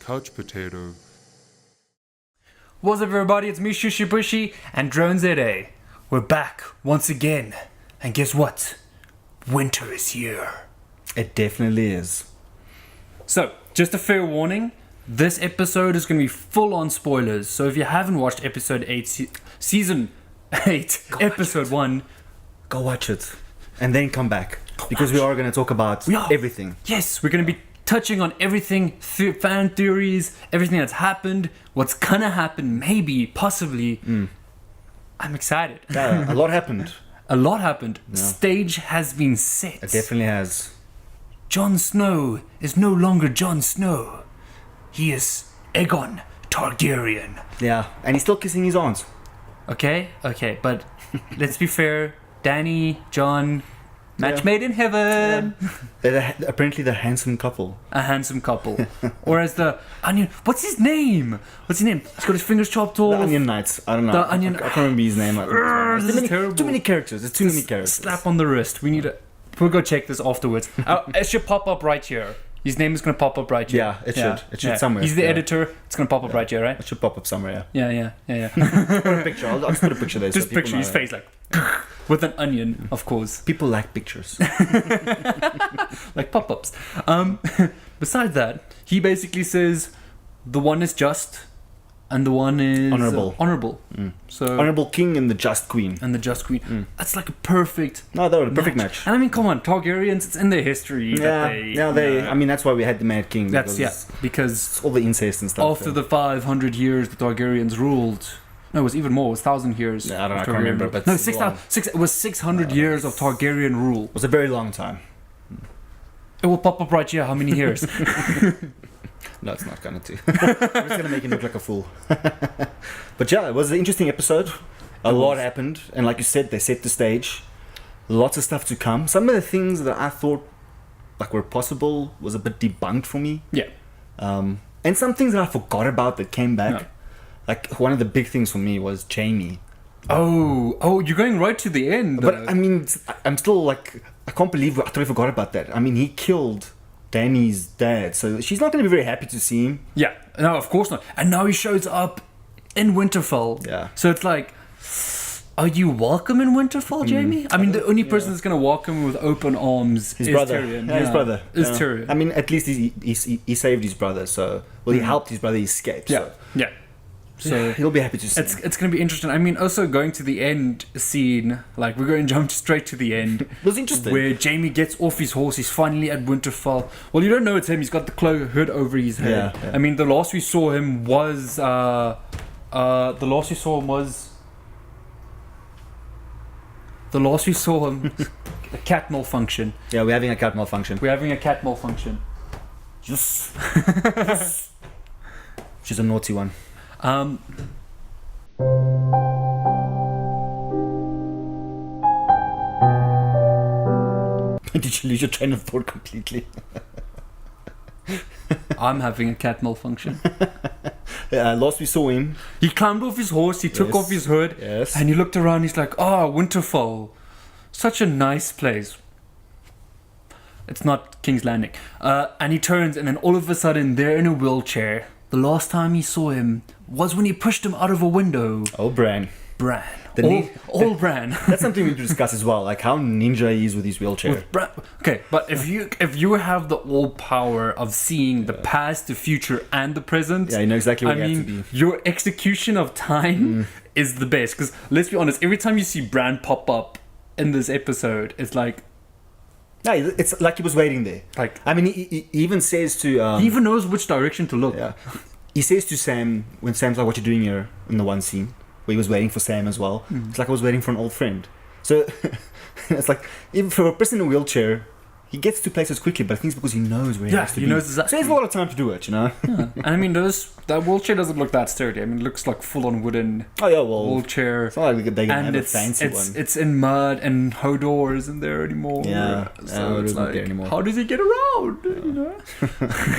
couch potato. What's up, everybody? It's me, ShushieBushie, and DroneZA. We're back once again, and guess what? Winter is here. It definitely is. So, just a fair warning, this episode is going to be full on spoilers. So if you haven't watched episode 8, season 8, episode 1, Go watch it. And then come back. Because we are going to talk about everything. Yes, we're going to be touching on everything, fan theories, everything that's happened, what's going to happen, maybe, possibly. I'm excited. Yeah, a lot happened. A lot happened. Yeah. Stage has been set. It definitely has. Jon Snow is no longer Jon Snow. He is Aegon Targaryen. Yeah, and he's still kissing his aunts. Okay, but let's be fair. Dany, Jon, match made in heaven. Yeah. Apparently they're a handsome couple. A handsome couple. Or as the Onion... What's his name? He's got his fingers chopped off. The Onion Knights. I don't know. The Onion... I can't remember his name. This is terrible. Too many characters. There's too many characters. Slap on the wrist. We need to... We'll go check this afterwards. It should pop up right here. His name is going to pop up right here. Yeah, it should. It should somewhere. He's the editor. It's going to pop up right here, right? It should pop up somewhere, Yeah. Put a picture. I'll just put a picture there. Just picture his face like... with an onion, of course. People like pictures. Like pop-ups. Besides that, he basically says the one is just and the one is honorable. So Honorable king and the just queen. And the just queen. That's like a perfect They were a perfect match. And I mean, come on, Targaryens, it's in their history that they I mean, that's why we had the Mad King. Because all the incest and stuff. After the 500 years the Targaryens ruled. No, it was even more. It was 1,000 years. Yeah, I don't know. I can't remember. But no, it was 600 years of Targaryen rule. It was a very long time. It will pop up right here. How many years? No, it's not going to. We're just going to make him look like a fool. But yeah, it was an interesting episode. A lot happened. And like you said, they set the stage. Lots of stuff to come. Some of the things that I thought like were possible was a bit debunked for me. Yeah. And some things that I forgot about that came back. No. Like, one of the big things for me was Jaime. Oh, you're going right to the end. But, I mean, I'm still like, I can't believe I totally forgot about that. I mean, he killed Dany's dad, so she's not going to be very happy to see him. Yeah, no, of course not. And now he shows up in Winterfell. Yeah. So it's like, are you welcome in Winterfell, Jaime? I mean, the only person that's going to welcome him with open arms is Tyrion. Yeah, his brother. Is Tyrion. I mean, at least he saved his brother, so... Well, he helped his brother escape, so... Yeah. So he'll be happy to see. It's going to be interesting. I mean, also going to the end scene, like we're going to jump straight to the end. It was interesting. Where Jaime gets off his horse. He's finally at Winterfell. Well, you don't know it's him. He's got the cloak hood over his head. Yeah. I mean, the last we saw him was a cat malfunction. Yeah, we're having a cat malfunction. Yes. She's a naughty one. Did you lose your train of thought completely? I'm having a cat malfunction. Last we saw him, he climbed off his horse, he took off his hood, and he looked around, he's like, Winterfell. Such a nice place. It's not King's Landing. And he turns, and then all of a sudden, they're in a wheelchair. The last time he saw him was when he pushed him out of a window. Oh, Bran. Bran. Bran. That's something we need to discuss as well, like how ninja he is with his wheelchair. Okay, but if you have the all power of seeing the past, the future, and the present, you know exactly where you have to be. Your execution of time is the best. Because let's be honest, every time you see Bran pop up in this episode, it's like. Yeah, it's like he was waiting there. Like, I mean, he even says to... he even knows which direction to look. Yeah. He says to Sam, when Sam's like, what you doing here, in the one scene, where he was waiting for Sam as well. It's like I was waiting for an old friend. So, it's like, even for a person in a wheelchair, he gets to places quickly, but I think it's because he knows where he has to be. Knows exactly. So he has a lot of time to do it, you know? Yeah. And I mean, that wheelchair doesn't look that sturdy. I mean, it looks like full-on wooden wheelchair. It's not like they can have a fancy one. It's in mud, and Hodor isn't there anymore. Yeah. So it's like, there anymore. How does he get around? Yeah. You know?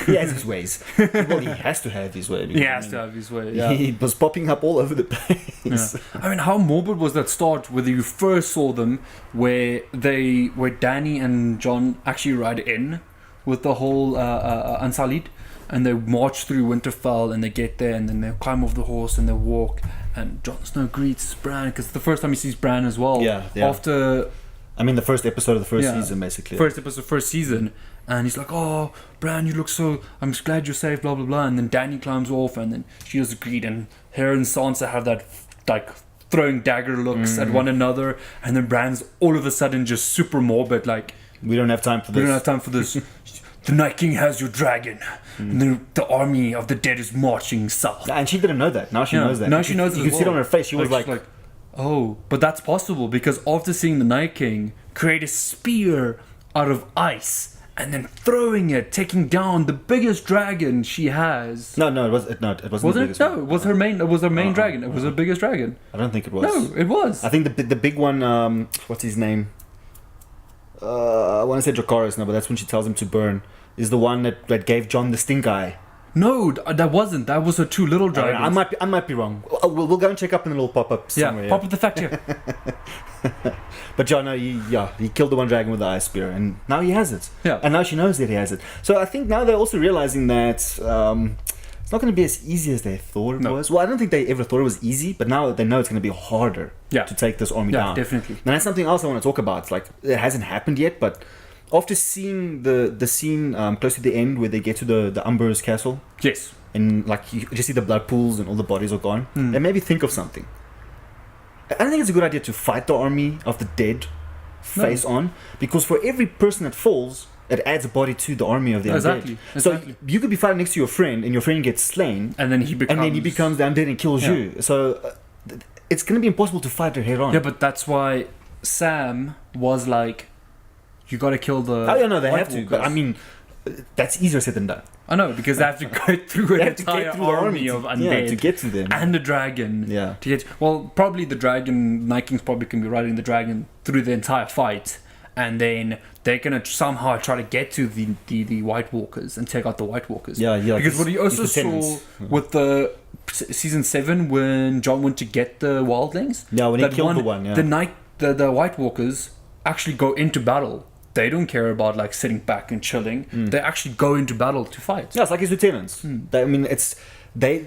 He has his ways. Well, he has to have his way. He has to have his way, yeah. He was popping up all over the place. Yeah. I mean, how morbid was that start where you first saw them, where Dany and Jon actually ride in with the whole Unsullied, and they march through Winterfell, and they get there, and then they climb off the horse and they walk, and Jon Snow greets Bran because it's the first time he sees Bran as well. Yeah. After, the first episode of the first season, basically. First episode, first season, and he's like, "Oh, Bran, you look so. I'm just glad you're safe." Blah blah blah. And then Dany climbs off, and then she does greet, and her and Sansa have that like throwing dagger looks at one another, and then Bran's all of a sudden just super morbid, like, we don't have time for this. We don't have time for this. The Night King has your dragon. And the army of the dead is marching south. And she didn't know that. Now she knows that. Now she knows it. You could see it on her face. She was like, oh, but that's possible because after seeing the Night King create a spear out of ice and then throwing it, taking down the biggest dragon she has. No, it wasn't. No, it was her main. It was her main dragon. It was her biggest dragon. I don't think it was. No, it was. I think the big one. What's his name? I want to say Dracarys now, but that's when she tells him to burn. Is the one that gave Jon the stink eye. No, that wasn't. That was her two little dragons. I might be wrong. We'll go and check up in a little pop-up somewhere. Pop up the fact here. But Jon, he killed the one dragon with the ice spear, and now he has it. Yeah. And now she knows that he has it. So I think now they're also realizing that it's not going to be as easy as they thought it was. Well, I don't think they ever thought it was easy, but now they know it's going to be harder to take this army down. Yeah, definitely. And that's something else I want to talk about. It's like, it hasn't happened yet, but after seeing the scene close to the end where they get to the Umber's castle, yes, and like you just see the blood pools and all the bodies are gone, they made me think of something. I don't think it's a good idea to fight the army of the dead face on, because for every person that falls, it adds a body to the army of the undead. Exactly. So you could be fighting next to your friend, and your friend gets slain, and then he becomes the undead and kills you. So it's going to be impossible to fight her head on. Yeah, but that's why Sam was like, you got to kill the. Oh yeah, no, they White have to. Walkers. But I mean, that's easier said than done. I know, because they have to go through an entire army of undead to get to them, and the dragon. Yeah. To get probably the dragon. Night King's probably can be riding the dragon through the entire fight, and then they're gonna somehow try to get to the White Walkers and take out the White Walkers. Yeah. Because what you also saw with the season 7 when Jon went to get the wildlings. Yeah, when he killed the one. Yeah. The White Walkers actually go into battle. They don't care about like sitting back and chilling. They actually go into battle to fight. Yeah, it's like his lieutenants. They're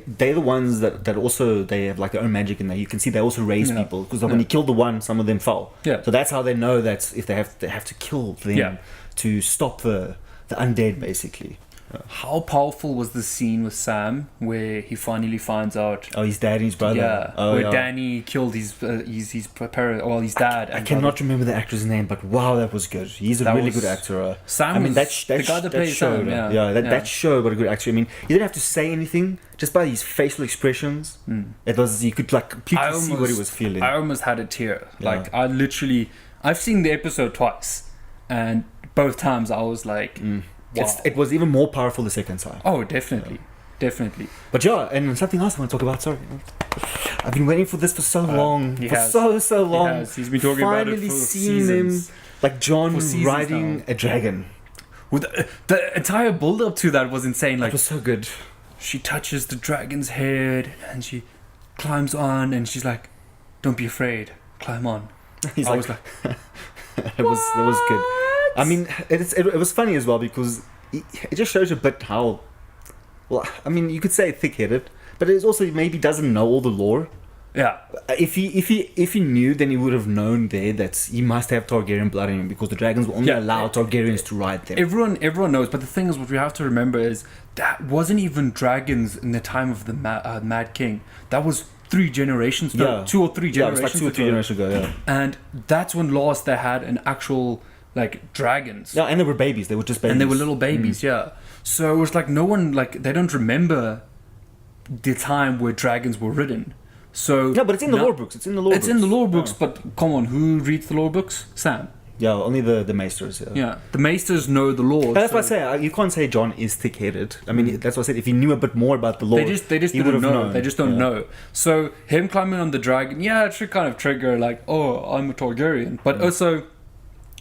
the ones that also they have like their own magic in there. You can see they also raise people because when he killed the one, some of them fell. Yeah. So that's how they know that if they have to kill them to stop the undead basically. How powerful was the scene with Sam where he finally finds out? Oh, his dad and his brother. Yeah, where Dany killed his dad. I cannot remember the actor's name, but wow, that was good. He's a really good actor. Sam, the guy that plays Sam. That showed what a good actor. I mean, he didn't have to say anything, just by his facial expressions. It was, you could like completely see what he was feeling. I almost had a tear. Like I've seen the episode twice, and both times I was like. Wow. It was even more powerful the second time. Oh, definitely. But and something else I want to talk about. Sorry, I've been waiting for this for so long. So long. He's been talking about it for seasons. Him, like Jon riding a dragon. With the entire build-up to that was insane. Like, it was so good. She touches the dragon's head and she climbs on, and she's like, "Don't be afraid, climb on." It was good. I mean, it was funny as well because it just shows a bit how, well, I mean, you could say thick-headed, but it also maybe doesn't know all the lore. Yeah. If he knew, then he would have known there that he must have Targaryen blood in him because the dragons will only allow Targaryens to ride them. Everyone knows, but the thing is, what we have to remember is that wasn't even dragons in the time of the Mad King. That was 3 generations ago, 2 or 3 generations ago. Yeah, it was like 2 or 3 generations ago, yeah. And that's when last they had an actual, like, dragons. Yeah, and they were babies. They were just babies. And they were little babies, yeah. So it was like no one, like, they don't remember the time where dragons were ridden. So yeah, but it's in the lore books. It's in the lore books, but come on, who reads the lore books? Sam. Yeah, only the maesters. Yeah, the maesters know the lore. That's why I say you can't say Jon is thick-headed. I mean, that's what I said. If he knew a bit more about the lore, they just didn't know. They just don't know. So him climbing on the dragon, it should kind of trigger like, oh, I'm a Targaryen. But also,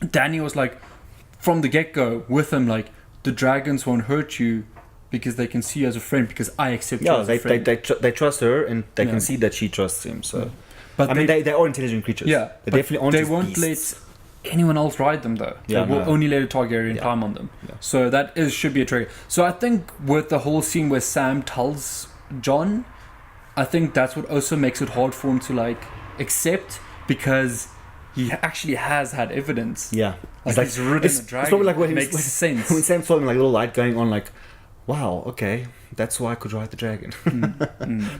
Dany was like, from the get-go with him, like, the dragons won't hurt you because they can see you as a friend because I accept you as a friend. They trust her and they can see that she trusts him. So, but I mean, they are intelligent creatures. Yeah, they definitely aren't. They won't beasts. anyone else ride them though. Yeah, They will only let a Targaryen climb on them. Yeah. So that should be a trigger. So I think with the whole scene where Sam tells Jon, I think that's what also makes it hard for him to like accept, because he actually has had evidence. Yeah. Like he's ridden a dragon. It's probably like when it makes sense. When Sam saw him, like a little light going on, like, wow, okay, that's why I could ride the dragon.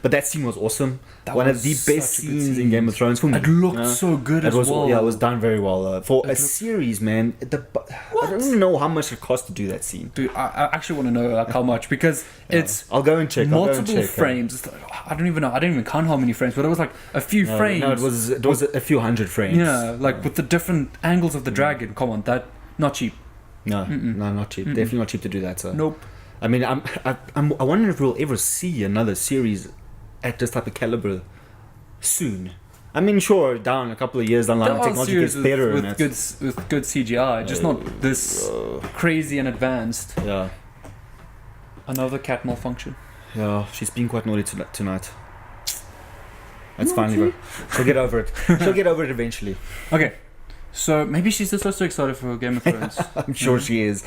But that scene was awesome. One of the best scenes in Game of Thrones for me. It looked so good as well. Yeah, it was done very well. For a series, man, I don't even know how much it cost to do that scene. Dude, I actually want to know like how much, because it's I'll go and check. multiple frames. It's like, I don't even know. I didn't even count how many frames, but it was like a few frames. No, it was a few hundred frames. Yeah, like with the different angles of the dragon. Come on, that not cheap. No, not cheap. Definitely not cheap to do that. So. Nope. I mean, I wonder if we'll ever see another series at this type of caliber soon. I mean, sure, down a couple of years down the line, technology gets better with good CGI, just not this crazy and advanced. Yeah. Another cat malfunction. Yeah, she's been quite naughty tonight. That's fine, Eva. She'll get over it. She'll get over it eventually. Okay. So maybe she's just so excited for Game of Thrones. I'm sure she is.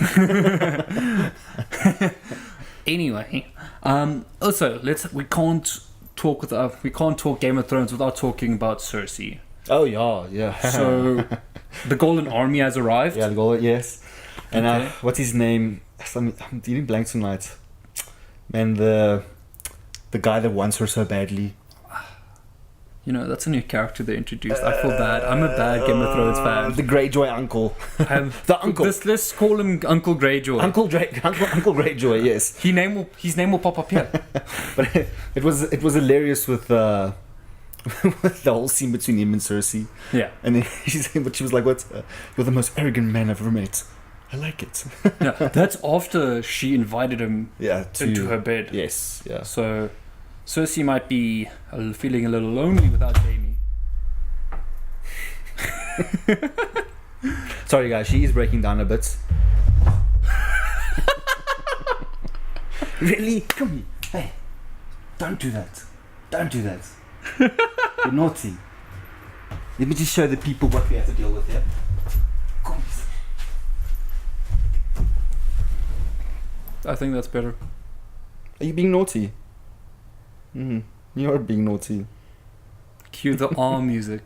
Anyway, also we can't talk Game of Thrones without talking about Cersei. Oh yeah. So the Golden Army has arrived. Yeah, the Golden, yes. And Okay. what's his name? I'm dealing blank tonight. Man, the guy that wants her so badly. You know, that's a new character they introduced. I feel bad. I'm a bad Game of Thrones fan. The Greyjoy uncle. The uncle. Let's call him Uncle Greyjoy. Uncle Greyjoy, yes. His name will pop up here. But it was hilarious with with the whole scene between him and Cersei. Yeah. And then she was like, "What? You're the most arrogant man I've ever met. I like it." Yeah, that's after she invited him into her bed. Yes, yeah. So Cersei might be feeling a little lonely without Jaime. Sorry, guys, she is breaking down a bit. Really? Come here. Hey, don't do that. Don't do that. You're naughty. Let me just show the people what we have to deal with here. Come. I think that's better. Are you being naughty? You're being naughty. Cue the arm music.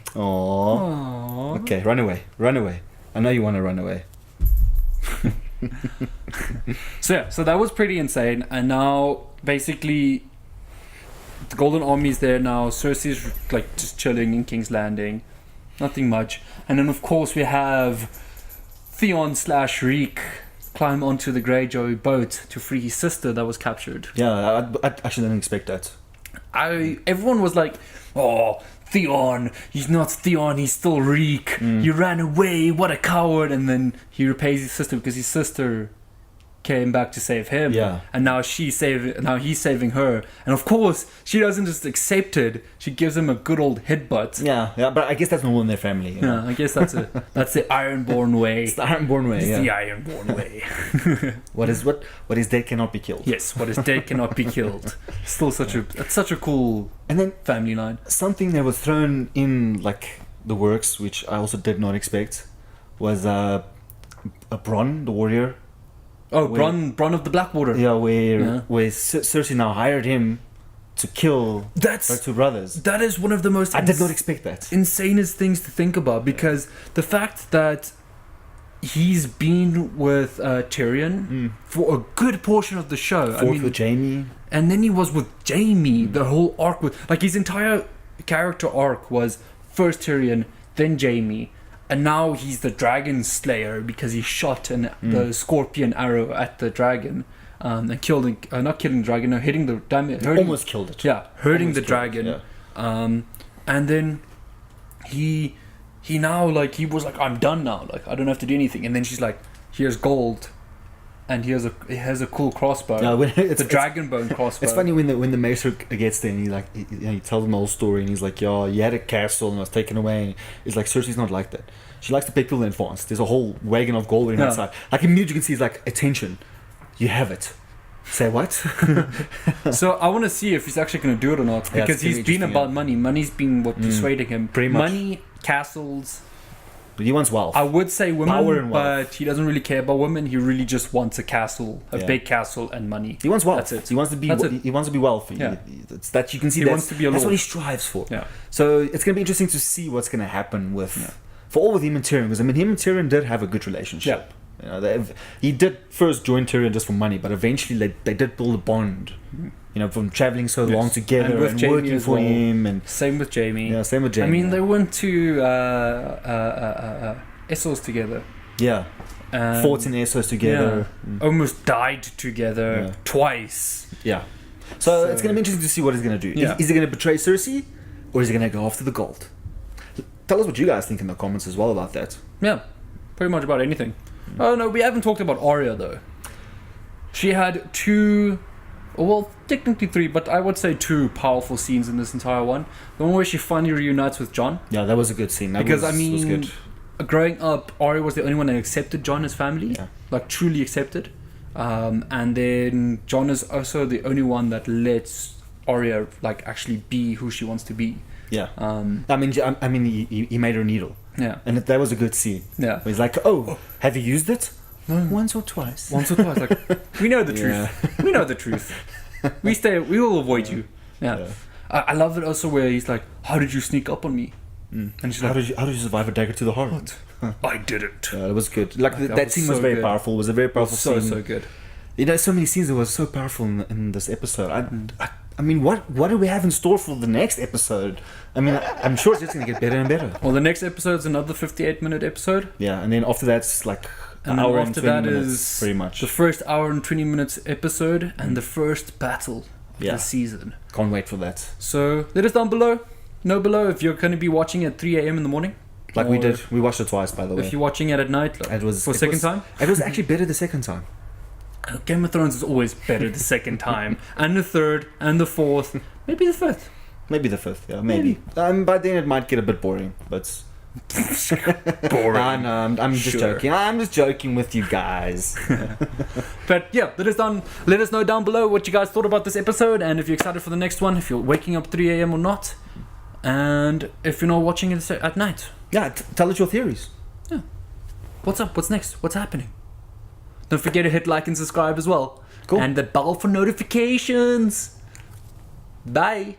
Aww. Okay, run away. I know you want to run away. So that was pretty insane. And now, basically, the Golden Army's there now. Cersei's like just chilling in King's Landing. Nothing much. And then, of course, we have Theon / Reek climb onto the Greyjoy boat to free his sister that was captured. Yeah, I actually didn't expect that. Everyone was like, "Oh, Theon, he's not Theon, he's still Reek. He ran away, what a coward." And then he repays his sister because his sister came back to save him. Yeah. And now he's saving her. And of course, she doesn't just accept it. She gives him a good old headbutt. Yeah, but I guess that's normal in their family. You know? Yeah, I guess that's the Ironborn way. It's the Ironborn way. It's Yeah. the Ironborn way. What is dead cannot be killed. Yes, what is dead cannot be killed. Still such a cool And then family line. something that was thrown in like the works, which I also did not expect, was a Bronn, the warrior. Oh, Bronn of the Blackwater. Yeah, where Cersei now hired him to kill her two brothers. That is one of the most I did not expect that. insanest things to think about, because the fact that he's been with Tyrion for a good portion of the show. Fought with Jaime. And then he was with Jaime. The whole arc with like his entire character arc was first Tyrion, then Jaime. And now he's the dragon slayer because he shot the scorpion arrow at the dragon and not killing the dragon, no, hitting the damage. Almost killed it. Yeah, hurting Almost the dragon. Yeah. And then he now like he was like, I'm done now. Like I don't have to do anything. And then she's like, here's gold, and he has a cool crossbow. Yeah, it's the dragon bone crossbow. It's funny when the maester gets there and he tells them the whole story and he's like, "Yeah, you had a castle and it was taken away." It's like Cersei's not like that. She likes to pay people in advance. There's a whole wagon of gold waiting outside. Like immediately you can see, it's like, attention, you have it. Say what? So I want to see if he's actually going to do it or not, because he's been about money. Money's been what persuading him. Pretty much. Money, castles, He wants wealth. I would say Power women, and wealth. but he doesn't really care about women. He really just wants a castle, a big castle, and money. He wants wealth. That's it. He wants to be. He wants to be wealthy. Yeah. It's that you can see. He wants to be a That's lord. what he strives for. Yeah. So it's going to be interesting to see what's going to happen for all with him and Tyrion. Because I mean, him and Tyrion did have a good relationship. Yeah. You know, he did first join Tyrion just for money, but eventually they did build a bond. You know, from traveling so long together and working for him, and same with Jaime. Yeah, same with Jaime. I mean, they went to Essos together. Yeah. Fought in Essos together. Yeah. Almost died together twice. Yeah. So it's going to be interesting to see what he's going to do. Yeah. Is he going to betray Cersei, or is he going to go after the gold? Tell us what you guys think in the comments as well about that. Yeah, pretty much about anything. Oh no, we haven't talked about Arya though. She had two, well, technically three, but I would say two powerful scenes in this entire one. The one where she finally reunites with Jon. Yeah, that was a good scene. Because was good. Growing up, Arya was the only one that accepted Jon as family, like truly accepted. And then Jon is also the only one that lets Arya like actually be who she wants to be. Yeah. I mean, he made her a needle. Yeah. And that was a good scene. Yeah. Where he's like, "Oh, have you used it?" No. Once or twice. Like, we know the truth. We know the truth. We will avoid you. Yeah. I love it also where he's like, "How did you sneak up on me?" And she's how like, did you survive a dagger to the heart? I did it. It was good. Like that was scene was so very good. powerful. It was a very powerful scene. So good. You know, so many scenes that were so powerful in this episode. I mean, what do we have in store for the next episode? I mean, I'm sure it's just going to get better and better. Well, the next episode's another 58-minute episode. Yeah, and then after that's like And an hour and after 20 that minutes, is pretty much. the first hour and 20 minutes episode and the first battle of the season. Can't wait for that. So let us down below. Know below if you're going to be watching at 3 a.m. in the morning. Like we did. We watched it twice, by the way. If you're watching it at night, like, It was for a second time. It was actually better the second time. Game of Thrones is always better the second time, and the third, and the fourth, maybe the fifth. Maybe the fifth, yeah, maybe. By then it might get a bit boring, but... Boring. No, I'm just joking. I'm just joking with you guys. But yeah, let us know down below what you guys thought about this episode, and if you're excited for the next one, if you're waking up 3 a.m. or not, and if you're not watching it at night. Yeah, tell us your theories. Yeah. What's up? What's next? What's happening? Don't forget to hit like and subscribe as well. Cool. And the bell for notifications. Bye.